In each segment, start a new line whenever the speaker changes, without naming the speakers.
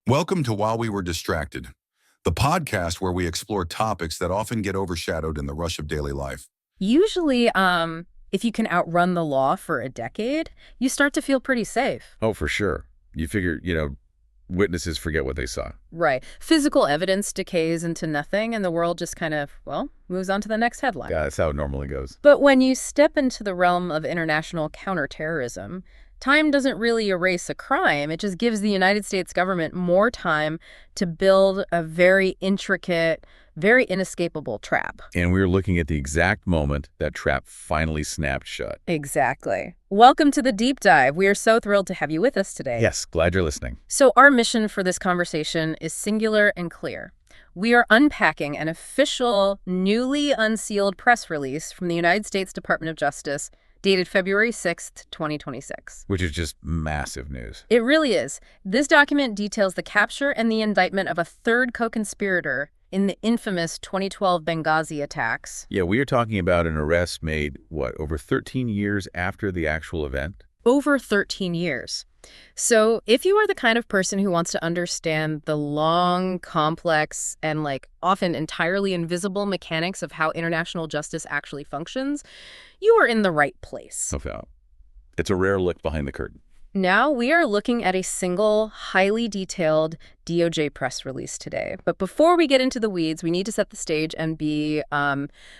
Welcome to While We Were Distracted, the podcast where we explore topics that often get overshadowed in the rush of daily life.
Usually, if you can outrun the law for a decade, you start to feel pretty safe.
Oh, for sure. You figure, witnesses forget what they saw.
Right. Physical evidence decays into nothing, and the world just kind of, moves on to the next headline.
Yeah, that's how it normally goes.
But when you step into the realm of international counterterrorism, time doesn't really erase a crime. It just gives the United States government more time to build a very intricate, very inescapable trap.
And we're looking at the exact moment that trap finally snapped shut.
Exactly. Welcome to the Deep Dive. We are so thrilled to have you with us today.
Yes, glad you're listening.
So our mission for this conversation is singular and clear. We are unpacking an official, newly unsealed press release from the United States Department of Justice dated February 6th, 2026.
Which is just massive news.
It really is. This document details the capture and the indictment of a third co-conspirator in the infamous 2012 Benghazi attacks.
Yeah, we are talking about an arrest made, over 13 years after the actual event?
Over 13 years. So if you are the kind of person who wants to understand the long, complex, and often entirely invisible mechanics of how international justice actually functions, you are in the right place.
Okay. It's a rare look behind the curtain.
Now we are looking at a single, highly detailed DOJ press release today. But before we get into the weeds, we need to set the stage and be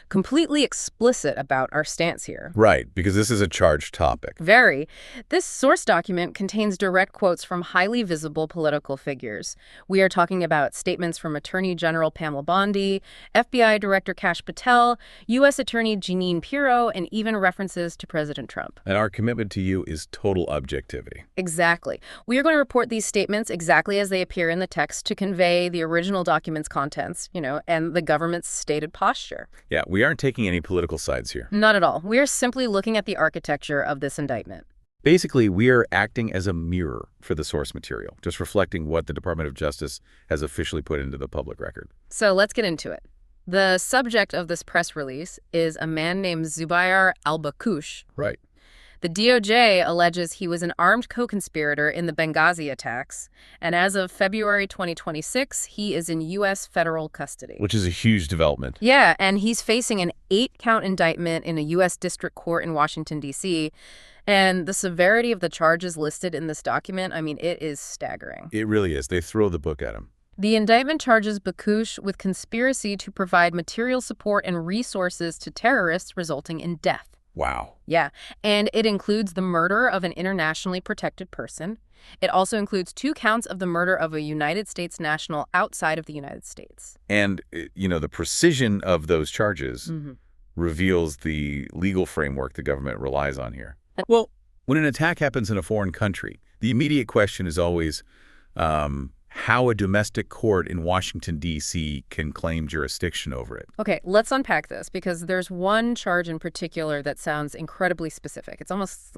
completely explicit about our stance here.
Right, because this is a charged topic.
Very. This source document contains direct quotes from highly visible political figures. We are talking about statements from Attorney General Pamela Bondi, FBI Director Kash Patel, U.S. Attorney Jeanine Pirro, and even references to President Trump.
And our commitment to you is total objectivity.
Exactly. We are going to report these statements exactly as they appear in the text to convey the original document's contents, and the government's stated posture.
Yeah, we aren't taking any political sides here.
Not at all. We are simply looking at the architecture of this indictment.
Basically, we are acting as a mirror for the source material, just reflecting what the Department of Justice has officially put into the public record.
So let's get into it. The subject of this press release is a man named Zubair Albakush.
Right.
The DOJ alleges he was an armed co-conspirator in the Benghazi attacks, and as of February 2026, he is in U.S. federal custody.
Which is a huge development.
Yeah, and he's facing an 8-count indictment in a U.S. district court in Washington, D.C., and the severity of the charges listed in this document, it is staggering.
It really is. They throw the book at him.
The indictment charges Bakush with conspiracy to provide material support and resources to terrorists resulting in death.
Wow.
Yeah, and it includes the murder of an internationally protected person. It also includes 2 counts of the murder of a United States national outside of the United States.
And, the precision of those charges reveals the legal framework the government relies on here. Well, when an attack happens in a foreign country, the immediate question is always how a domestic court in Washington, D.C. can claim jurisdiction over it.
Okay, let's unpack this, because there's one charge in particular that sounds incredibly specific. It's almost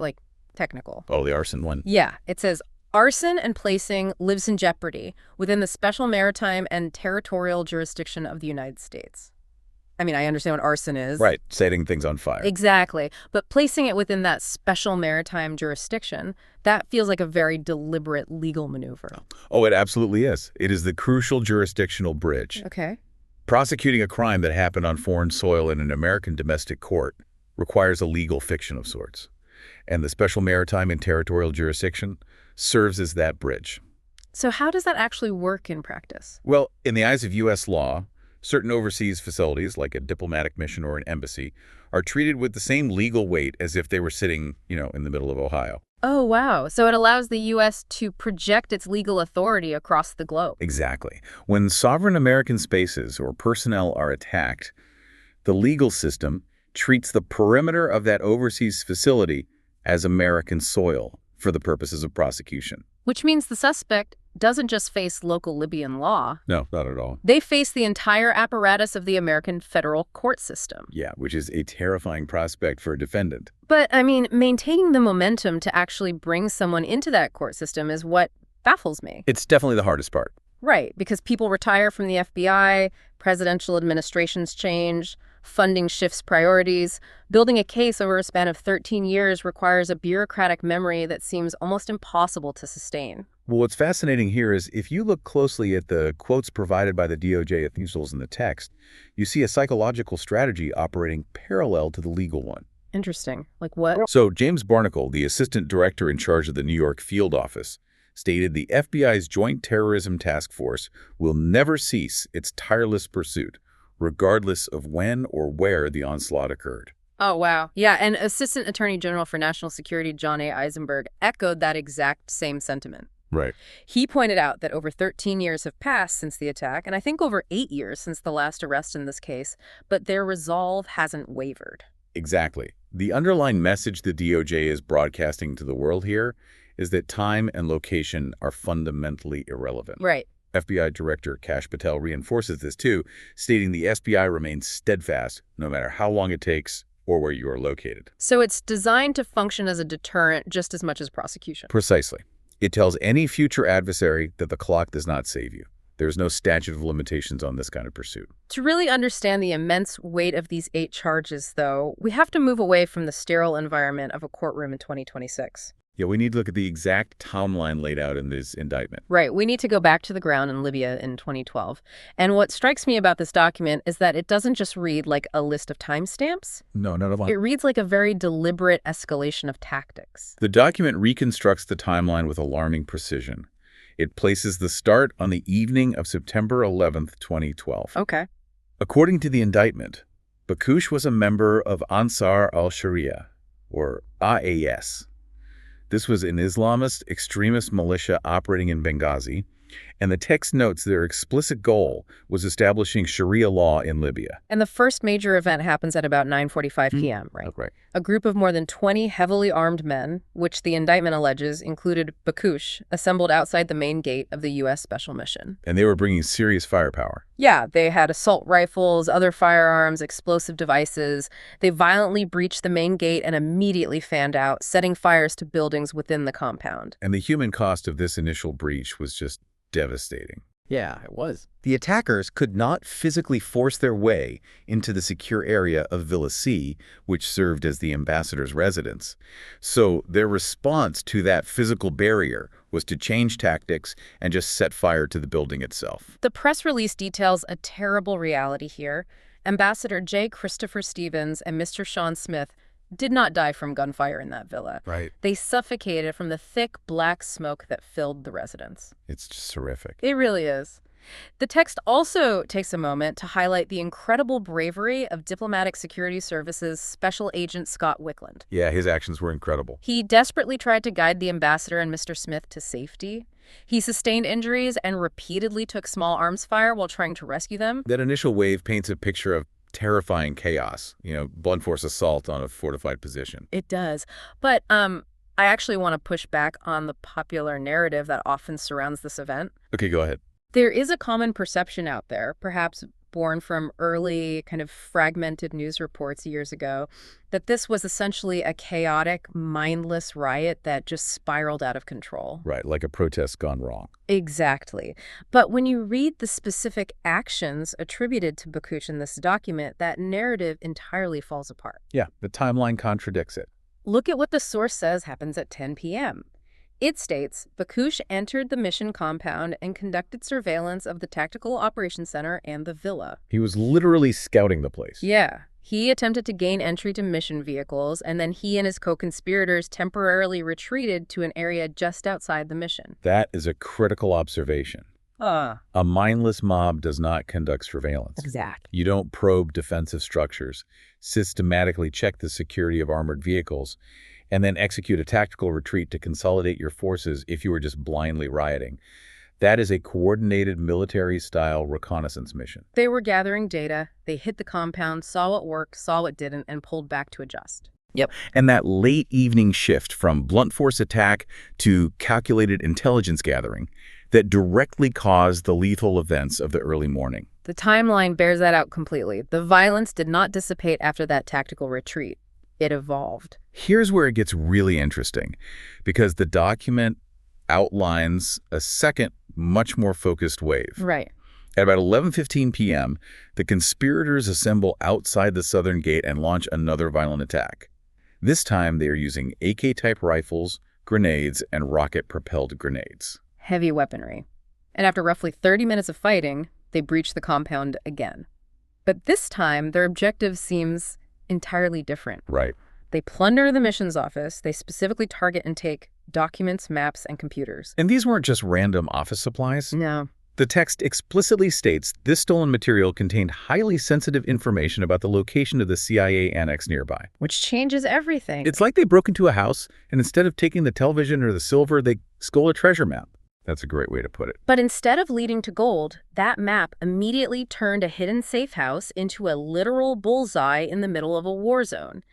technical.
Oh, the arson one?
Yeah, it says arson and placing lives in jeopardy within the special maritime and territorial jurisdiction of the United States. I understand what arson is.
Right, setting things on fire.
Exactly. But placing it within that special maritime jurisdiction, that feels like a very deliberate legal maneuver.
Oh, it absolutely is. It is the crucial jurisdictional bridge.
Okay.
Prosecuting a crime that happened on foreign soil in an American domestic court requires a legal fiction of sorts. And the special maritime and territorial jurisdiction serves as that bridge.
So how does that actually work in practice?
Well, in the eyes of U.S. law, certain overseas facilities, like a diplomatic mission or an embassy, are treated with the same legal weight as if they were sitting, in the middle of Ohio.
Oh, wow. So it allows the U.S. to project its legal authority across the globe.
Exactly. When sovereign American spaces or personnel are attacked, the legal system treats the perimeter of that overseas facility as American soil for the purposes of prosecution.
Which means the suspect doesn't just face local Libyan law.
No, not at all.
They face the entire apparatus of the American federal court system.
Yeah, which is a terrifying prospect for a defendant.
But, maintaining the momentum to actually bring someone into that court system is what baffles me.
It's definitely the hardest part.
Right, because people retire from the FBI, presidential administrations change, funding shifts priorities. Building a case over a span of 13 years requires a bureaucratic memory that seems almost impossible to sustain.
Well, what's fascinating here is if you look closely at the quotes provided by the DOJ officials in the text, you see a psychological strategy operating parallel to the legal one.
Interesting. Like what?
So James Barnacle, the assistant director in charge of the New York field office, stated the FBI's Joint Terrorism Task Force will never cease its tireless pursuit, regardless of when or where the onslaught occurred.
Oh, wow. Yeah, and Assistant Attorney General for National Security John A. Eisenberg echoed that exact same sentiment.
Right.
He pointed out that over 13 years have passed since the attack, and I think over 8 years since the last arrest in this case, but their resolve hasn't wavered.
Exactly. The underlying message the DOJ is broadcasting to the world here is that time and location are fundamentally irrelevant.
Right.
FBI Director Kash Patel reinforces this too, stating the FBI remains steadfast no matter how long it takes or where you are located.
So it's designed to function as a deterrent just as much as prosecution.
Precisely. It tells any future adversary that the clock does not save you. There's no statute of limitations on this kind of pursuit.
To really understand the immense weight of these 8 charges, though, we have to move away from the sterile environment of a courtroom in 2026.
Yeah, we need to look at the exact timeline laid out in this indictment.
Right. We need to go back to the ground in Libya in 2012. And what strikes me about this document is that it doesn't just read like a list of timestamps.
No, not at all.
It reads like a very deliberate escalation of tactics.
The document reconstructs the timeline with alarming precision. It places the start on the evening of September 11th, 2012.
Okay.
According to the indictment, Bakush was a member of Ansar al-Sharia, or IAS. This was an Islamist extremist militia operating in Benghazi, and the text notes their explicit goal was establishing Sharia law in Libya.
And the first major event happens at about 9:45 p.m., right?
Right.
A group of more than 20 heavily armed men, which the indictment alleges included Bakush, assembled outside the main gate of the U.S. Special Mission.
And they were bringing serious firepower.
Yeah, they had assault rifles, other firearms, explosive devices. They violently breached the main gate and immediately fanned out, setting fires to buildings within the compound.
And the human cost of this initial breach was just devastating.
Yeah, it was. The attackers could not physically force their way into the secure area of Villa C, which served as the ambassador's residence.
So their response to that physical barrier was to change tactics and just set fire to the building itself.
The press release details a terrible reality here. Ambassador J. Christopher Stevens and Mr. Sean Smith did not die from gunfire in that villa.
Right.
They suffocated from the thick black smoke that filled the residence.
It's just horrific.
It really is. The text also takes a moment to highlight the incredible bravery of Diplomatic Security Services Special Agent Scott Wickland.
Yeah, his actions were incredible.
He desperately tried to guide the ambassador and Mr. Smith to safety. He sustained injuries and repeatedly took small arms fire while trying to rescue them.
That initial wave paints a picture of terrifying chaos, blunt force assault on a fortified position.
It does. But I actually want to push back on the popular narrative that often surrounds this event.
Okay, go ahead.
There is a common perception out there, perhaps born from early kind of fragmented news reports years ago, that this was essentially a chaotic, mindless riot that just spiraled out of control.
Right, like a protest gone wrong.
Exactly. But when you read the specific actions attributed to Bakush in this document, that narrative entirely falls apart.
Yeah, the timeline contradicts it.
Look at what the source says happens at 10 p.m. It states, Bakush entered the mission compound and conducted surveillance of the Tactical Operations Center and the villa.
He was literally scouting the place.
Yeah. He attempted to gain entry to mission vehicles, and then he and his co-conspirators temporarily retreated to an area just outside the mission.
That is a critical observation. A mindless mob does not conduct surveillance.
Exactly.
You don't probe defensive structures, systematically check the security of armored vehicles, and then execute a tactical retreat to consolidate your forces if you were just blindly rioting. That is a coordinated military-style reconnaissance mission.
They were gathering data, they hit the compound, saw what worked, saw what didn't, and pulled back to adjust.
Yep.
And that late evening shift from blunt force attack to calculated intelligence gathering that directly caused the lethal events of the early morning.
The timeline bears that out completely. The violence did not dissipate after that tactical retreat. It evolved.
Here's where it gets really interesting, because the document outlines a second, much more focused wave.
Right.
At about 11:15 p.m., the conspirators assemble outside the southern gate and launch another violent attack. This time, they are using AK-type rifles, grenades, and rocket-propelled grenades.
heavy weaponry. And after roughly 30 minutes of fighting, they breach the compound again. But this time, their objective seems entirely different.
Right.
They plunder the missions office. They specifically target and take documents, maps, and computers.
And these weren't just random office supplies.
No.
The text explicitly states this stolen material contained highly sensitive information about the location of the CIA annex nearby.
Which changes everything.
It's like they broke into a house, and instead of taking the television or the silver, they stole a treasure map. That's a great way to put it.
But instead of leading to gold, that map immediately turned a hidden safe house into a literal bullseye in the middle of a war zone.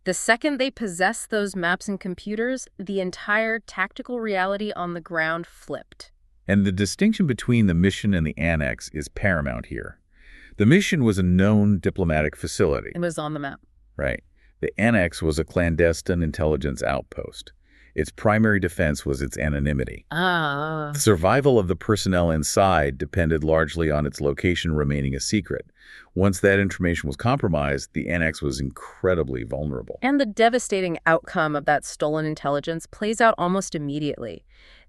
The second they possessed those maps and computers, the entire tactical reality on the ground flipped.
And the distinction between the mission and the annex is paramount here. The mission was a known diplomatic facility.
It was on the map.
Right. The annex was a clandestine intelligence outpost. Its primary defense was its anonymity. The survival of the personnel inside depended largely on its location remaining a secret. Once that information was compromised, the annex was incredibly vulnerable.
And the devastating outcome of that stolen intelligence plays out almost immediately.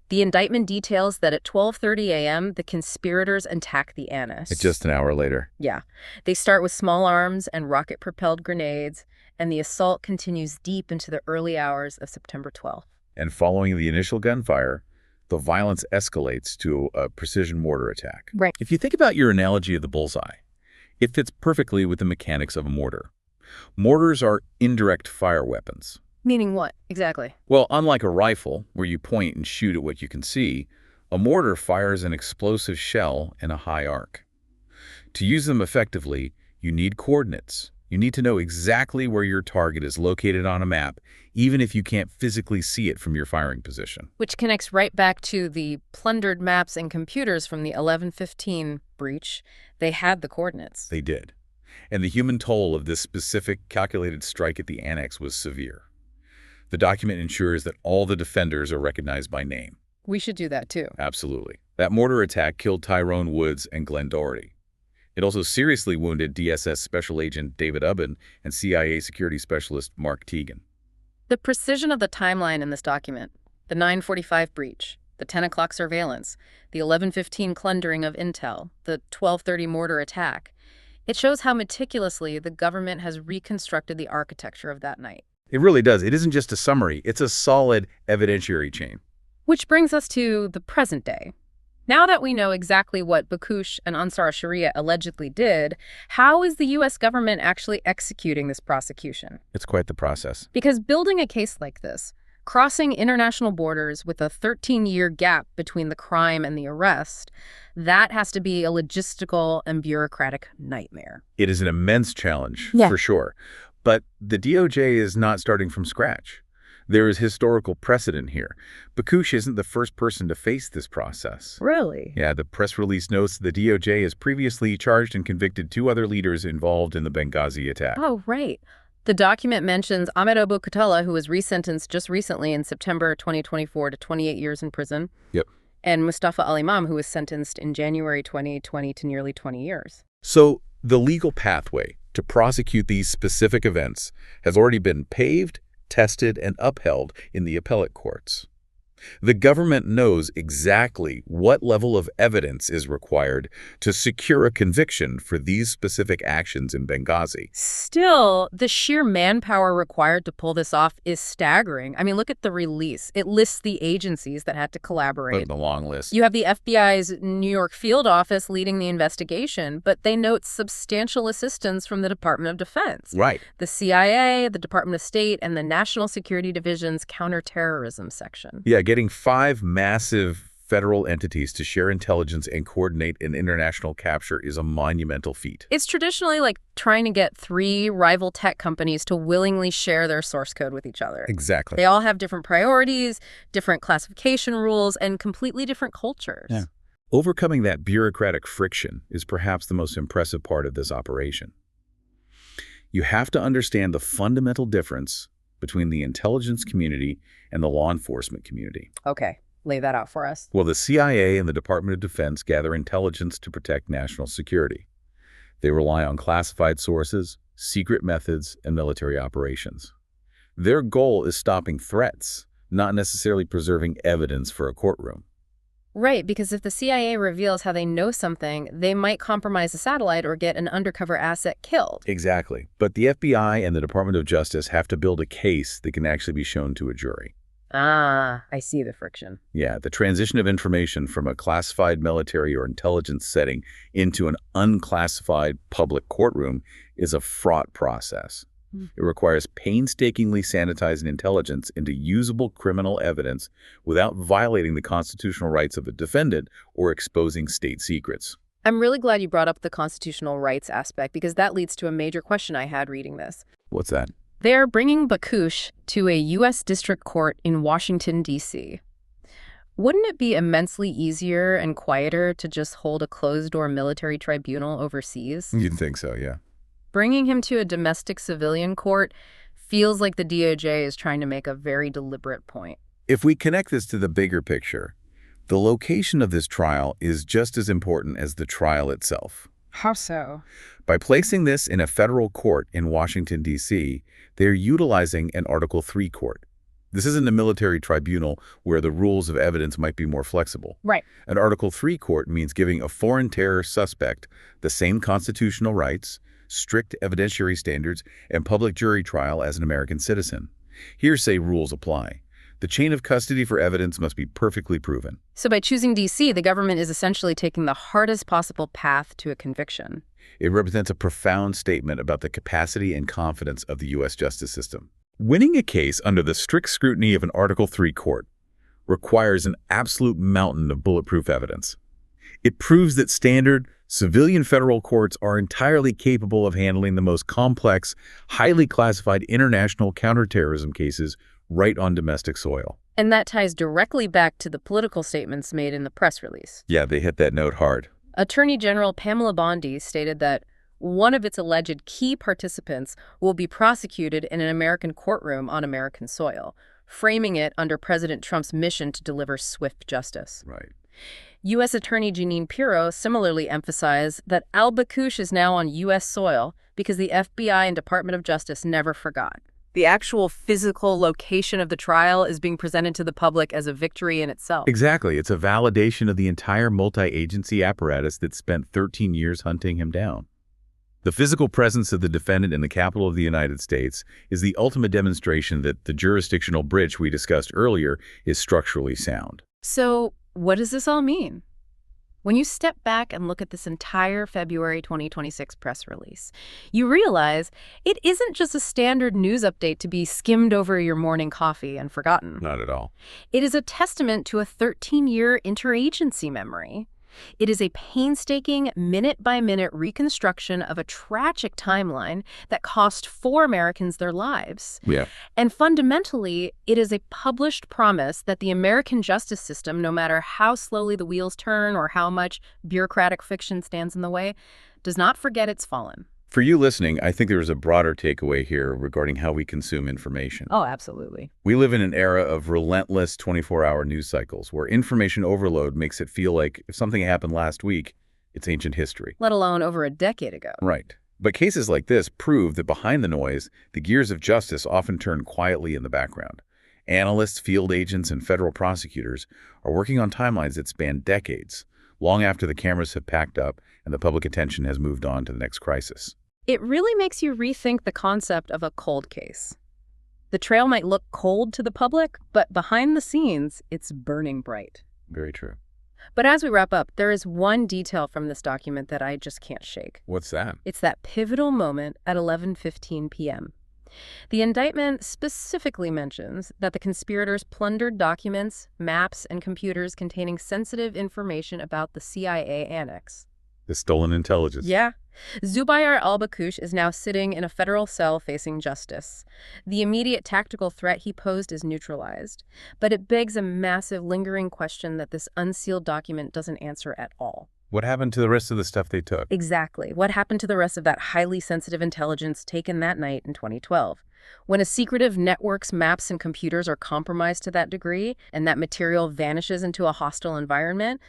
The indictment details that at 12:30 a.m., the conspirators attack the annex.
It's just an hour later.
Yeah. They start with small arms and rocket-propelled grenades, and the assault continues deep into the early hours of September 12th.
And following the initial gunfire, the violence escalates to a precision mortar attack.
Right.
If you think about your analogy of the bullseye, it fits perfectly with the mechanics of a mortar. Mortars are indirect fire weapons.
Meaning what, exactly?
Well, unlike a rifle, where you point and shoot at what you can see, a mortar fires an explosive shell in a high arc. To use them effectively, you need coordinates. You need to know exactly where your target is located on a map, even if you can't physically see it from your firing position.
Which connects right back to the plundered maps and computers from the 11/15 breach. They had the coordinates.
They did. And the human toll of this specific calculated strike at the annex was severe. The document ensures that all the defenders are recognized by name.
We should do that too.
Absolutely. That mortar attack killed Tyrone Woods and Glenn Doherty. It also seriously wounded DSS Special Agent David Ubben and CIA Security Specialist Mark Teagan.
The precision of the timeline in this document, the 9:45 breach, the 10 o'clock surveillance, the 11:15 plundering of intel, the 12:30 mortar attack, it shows how meticulously the government has reconstructed the architecture of that night.
It really does. It isn't just a summary. It's a solid evidentiary chain.
Which brings us to the present day. Now that we know exactly what Bakush and Ansar Sharia allegedly did, how is the U.S. government actually executing this prosecution?
It's quite the process.
Because building a case like this, crossing international borders with a 13-year gap between the crime and the arrest, that has to be a logistical and bureaucratic nightmare.
It is an immense challenge,
Yeah.
for sure. But the DOJ is not starting from scratch. There is historical precedent here. Bakush isn't the first person to face this process.
Really?
Yeah, the press release notes the DOJ has previously charged and convicted 2 other leaders involved in the Benghazi attack.
Oh, right. The document mentions Ahmed Abu Khatala, who was resentenced just recently in September 2024 to 28 years in prison.
Yep.
And Mustafa al-Imam, who was sentenced in January 2020 to nearly 20 years.
So the legal pathway to prosecute these specific events has already been paved, tested, and upheld in the appellate courts. The government knows exactly what level of evidence is required to secure a conviction for these specific actions in Benghazi.
Still, the sheer manpower required to pull this off is staggering. I mean, look at the release. It lists the agencies that had to collaborate.
The long list.
You have the FBI's New York field office leading the investigation, but they note substantial assistance from the Department of Defense.
Right.
The CIA, the Department of State, and the National Security Division's counterterrorism section.
Yeah, getting 5 massive federal entities to share intelligence and coordinate an international capture is a monumental feat.
It's traditionally like trying to get 3 rival tech companies to willingly share their source code with each other.
Exactly.
They all have different priorities, different classification rules, and completely different cultures.
Yeah. Overcoming that bureaucratic friction is perhaps the most impressive part of this operation. You have to understand the fundamental difference between the intelligence community and the law enforcement community.
Okay, lay that out for us.
Well, the CIA and the Department of Defense gather intelligence to protect national security. They rely on classified sources, secret methods, and military operations. Their goal is stopping threats, not necessarily preserving evidence for a courtroom.
Right, because if the CIA reveals how they know something, they might compromise a satellite or get an undercover asset killed.
Exactly. But the FBI and the Department of Justice have to build a case that can actually be shown to a jury.
Ah, I see the friction.
Yeah, the transition of information from a classified military or intelligence setting into an unclassified public courtroom is a fraught process. It requires painstakingly sanitizing intelligence into usable criminal evidence without violating the constitutional rights of the defendant or exposing state secrets.
I'm really glad you brought up the constitutional rights aspect because that leads to a major question I had reading this.
What's that?
They're bringing Albakush to a U.S. District Court in Washington, D.C. Wouldn't it be immensely easier and quieter to just hold a closed-door military tribunal overseas?
You'd think so, yeah.
Bringing him to a domestic civilian court feels like the DOJ is trying to make a very deliberate point.
If we connect this to the bigger picture, the location of this trial is just as important as the trial itself.
How so?
By placing this in a federal court in Washington, D.C., they're utilizing an Article III court. This isn't a military tribunal where the rules of evidence might be more flexible.
Right.
An Article III court means giving a foreign terror suspect the same constitutional rights, strict evidentiary standards, and public jury trial as an American citizen. Hearsay rules apply. The chain of custody for evidence must be perfectly proven.
So by choosing D.C., the government is essentially taking the hardest possible path to a conviction.
It represents a profound statement about the capacity and confidence of the U.S. justice system. Winning a case under the strict scrutiny of an Article III court requires an absolute mountain of bulletproof evidence. It proves that standard, civilian federal courts are entirely capable of handling the most complex, highly classified international counterterrorism cases right on domestic soil.
And that ties directly back to the political statements made in the press release.
Yeah, they hit that note hard.
Attorney General Pamela Bondi stated that one of its alleged key participants will be prosecuted in an American courtroom on American soil, framing it under President Trump's mission to deliver swift justice.
Right.
U.S. Attorney Jeanine Pirro similarly emphasized that Albakush is now on U.S. soil because the FBI and Department of Justice never forgot. The actual physical location of the trial is being presented to the public as a victory in itself.
Exactly. It's a validation of the entire multi-agency apparatus that spent 13 years hunting him down. The physical presence of the defendant in the capital of the United States is the ultimate demonstration that the jurisdictional bridge we discussed earlier is structurally sound.
So, what does this all mean? When you step back and look at this entire February 2026 press release, you realize it isn't just a standard news update to be skimmed over your morning coffee and forgotten.
Not at all.
It is a testament to a 13-year interagency memory. It is a painstaking, minute-by-minute reconstruction of a tragic timeline that cost 4 Americans their lives.
Yeah.
And fundamentally, it is a published promise that the American justice system, no matter how slowly the wheels turn or how much bureaucratic fiction stands in the way, does not forget it's fallen.
For you listening, I think there is a broader takeaway here regarding how we consume information.
Oh, absolutely.
We live in an era of relentless 24-hour news cycles where information overload makes it feel like if something happened last week, it's ancient history.
Let alone over a decade ago.
Right. But cases like this prove that behind the noise, the gears of justice often turn quietly in the background. Analysts, field agents, and federal prosecutors are working on timelines that span decades, long after the cameras have packed up and the public attention has moved on to the next crisis.
It really makes you rethink the concept of a cold case. The trail might look cold to the public, but behind the scenes, it's burning bright.
Very true.
But as we wrap up, there is one detail from this document that I just can't shake.
What's that?
It's that pivotal moment at 11:15 p.m. The indictment specifically mentions that the conspirators plundered documents, maps, and computers containing sensitive information about the CIA annex.
The stolen intelligence.
Yeah. Zubair Albakush is now sitting in a federal cell facing justice. The immediate tactical threat he posed is neutralized, but it begs a massive lingering question that this unsealed document doesn't answer at all.
What happened to the rest of the stuff they took?
Exactly. What happened to the rest of that highly sensitive intelligence taken that night in 2012? When a secretive network's maps and computers are compromised to that degree, and that material vanishes into a hostile environment,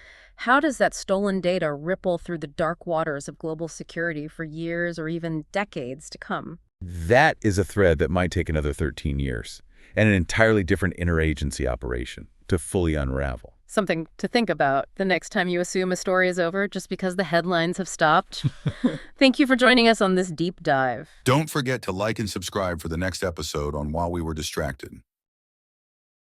how does that stolen data ripple through the dark waters of global security for years or even decades to come?
That is a thread that might take another 13 years, and an entirely different interagency operation to fully unravel.
Something to think about the next time you assume a story is over just because the headlines have stopped. Thank you for joining us on this deep dive.
Don't forget to like and subscribe for the next episode on While We Were Distracted.